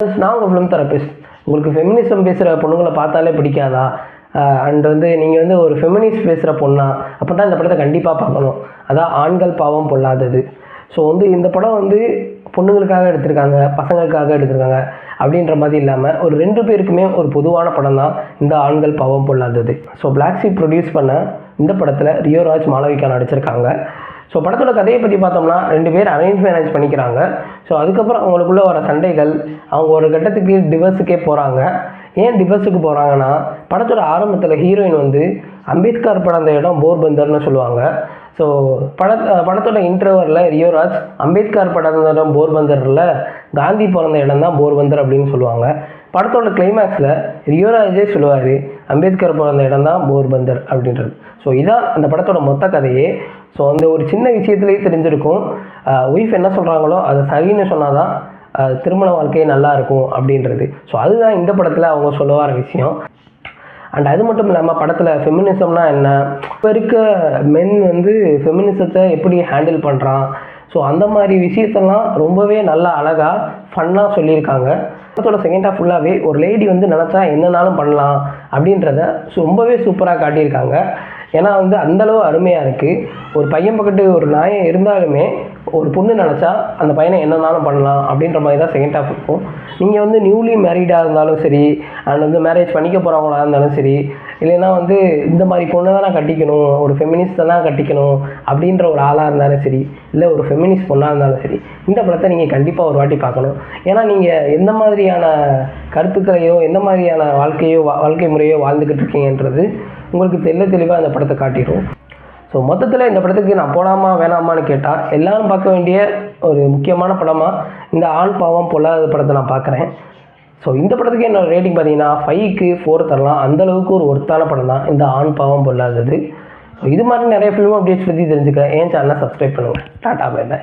நான் உங்கள் film therapist. உங்களுக்கு ஃபெமினிசம் பேசுகிற பொண்ணுங்களை பார்த்தாலே பிடிக்காதா? அண்ட் வந்து நீங்கள் வந்து ஒரு ஃபெமினிஸ்ட் பேசுகிற பொண்ணா அப்படின்னா இந்த படத்தை கண்டிப்பாக பார்க்கணும். அதான் ஆண்கள் பாவம் பொல்லாதது. ஸோ வந்து இந்த படம் வந்து பொண்ணுங்களுக்காக எடுத்திருக்காங்க, பசங்களுக்காக எடுத்திருக்காங்க அப்படின்ற மாதிரி இல்லாமல் ஒரு 2 பேருக்குமே ஒரு பொதுவான படம் தான் இந்த ஆண்கள் பாவம் பொல்லாதது. ஸோ பிளாக் ஷீப் ப்ரொடியூஸ் பண்ண இந்த படத்தில் ரியோராஜ், மாளவிகா நடிச்சிருக்காங்க. ஸோ படத்தோட கதையை பற்றி பார்த்தோம்னா 2 பேர் அரேஞ்ச் மேரேஜ் பண்ணிக்கிறாங்க. ஸோ அதுக்கப்புறம் அவங்களுக்குள்ளே வர சண்டைகள், அவங்க ஒரு கட்டத்துக்கு டிவர்ஸுக்கே போகிறாங்க. ஏன் டிவர்ஸுக்கு போகிறாங்கன்னா, படத்தோட ஆரம்பத்தில் ஹீரோயின் வந்து அம்பேத்கர் பிறந்த இடம் போர்பந்தர்னு சொல்லுவாங்க. ஸோ படத்தோட இன்டர்வரில் ரியோராஜ் அம்பேத்கர் பிறந்த இடம் போர்பந்தரில் காந்தி பிறந்த இடம் தான் போர்பந்தர் அப்படின்னு சொல்லுவாங்க. படத்தோட கிளைமேக்ஸில் ரியோராஜே சொல்லுவார், அம்பேத்கர் பிறந்த இடம் தான் போர்பந்தர் அப்படின்றது. ஸோ இதான் அந்த படத்தோட மொத்த கதையே. ஸோ அந்த ஒரு சின்ன விஷயத்துலேயே தெரிஞ்சிருக்கும், ஒய்ஃப் என்ன சொல்கிறாங்களோ அதை சரின்னு சொன்னால் தான் திருமண வாழ்க்கையே நல்லா இருக்கும் அப்படின்றது. ஸோ அதுதான் இந்த படத்தில் அவங்க சொல்ல வர விஷயம். அண்ட் அது மட்டும் இல்லாமல் படத்தில் ஃபெமினிசம்னா என்ன, இப்போ இருக்க மென் வந்து ஃபெமினிசத்தை எப்படி ஹேண்டில் பண்ணுறான், ஸோ அந்த மாதிரி விஷயத்தெல்லாம் ரொம்பவே நல்லா அழகாக ஃபன்னாக சொல்லியிருக்காங்க. படத்தோட செகண்ட் ஹாஃப் ஃபுல்லாகவே ஒரு லேடி வந்து நினச்சா என்னன்னாலும் பண்ணலாம் அப்படின்றத ரொம்பவே சூப்பராக காட்டியிருக்காங்க. ஏன்னா வந்து அந்தளவு அருமையாக இருக்குது. ஒரு பையன் பக்கத்து ஒரு நாயம் இருந்தாலுமே ஒரு பொண்ணு நினச்சா அந்த பையனை என்னன்னாலும் பண்ணலாம் அப்படின்ற மாதிரி தான் செகண்ட் ஹாஃப் இருக்கும். நீங்கள் வந்து நியூலி மேரீடாக இருந்தாலும் சரி, அண்ட் வந்து மேரேஜ் பண்ணிக்க போகிறவங்களா இருந்தாலும் சரி, இல்லைன்னா வந்து இந்த மாதிரி பொண்ணை தான் நான் கட்டிக்கணும், ஒரு ஃபெமினிஸ்ட்டை தான் கட்டிக்கணும் அப்படின்ற ஒரு ஆளாக இருந்தாலும் சரி, இல்லை ஒரு ஃபெமினிஸ்ட் பொண்ணாக இருந்தாலும் சரி, இந்த படத்தை நீங்கள் கண்டிப்பாக ஒரு வாட்டி பார்க்கணும். ஏன்னா நீங்கள் எந்த மாதிரியான கருத்துக்களையோ எந்த மாதிரியான வாழ்க்கை முறையோ வாழ்ந்துக்கிட்டு இருக்கீங்கன்றது உங்களுக்கு தெளிவாக இந்த படத்தை காட்டிடும். ஸோ மொத்தத்தில் இந்த படத்துக்கு நான் போகலாமா வேணாமான்னு கேட்டால் எல்லாரும் பார்க்க வேண்டிய ஒரு முக்கியமான படமாக இந்த ஆண் பாவம் பொல்லாத படத்தை நான் பார்க்குறேன். ஸோ இந்த படத்துக்கு என்னோடய ரேட்டிங் பார்த்தீங்கன்னா 5க்கு 4 தரலாம். அந்தளவுக்கு ஒரு ஒர்த்தான படம் தான் இந்த ஆண் பாவம் பொல்லாதது. ஸோ இது மாதிரி நிறைய ஃபிலிம் அப்டேட்ஸ் பற்றி தெரிஞ்சுக்க என் சேனலை சப்ஸ்கிரைப் பண்ணுங்கள். Tata bye by.